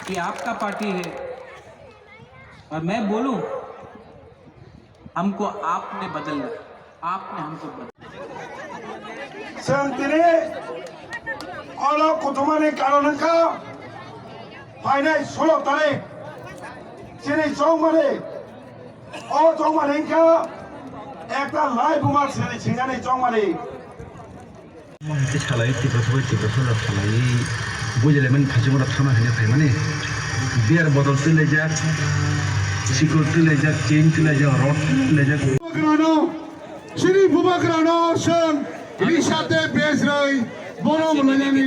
कि आपका पार्टी है और मैं बोलूं हमको आपने बदलना, आपने हमको बदलना। संतरे और कुटुंबाने कारण का फाइनल 16 तारीख चेन्नई चौमारे और चौमारे का एक लाइव उमार सिंगाने चौमारे सालाय तीव्र सालाय बुझलेमन फाजिमरा थाना है माने बियार बदल ले जा सिक्योरिटी ले जा चेन ले जा रड ले जा बुबाक्रानो श्री बुबाक्रानो सन रिसाते बेस रई बरो मोलानि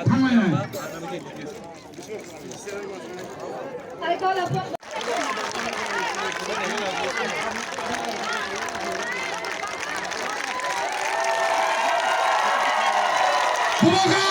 थांनाय बुबाक्रा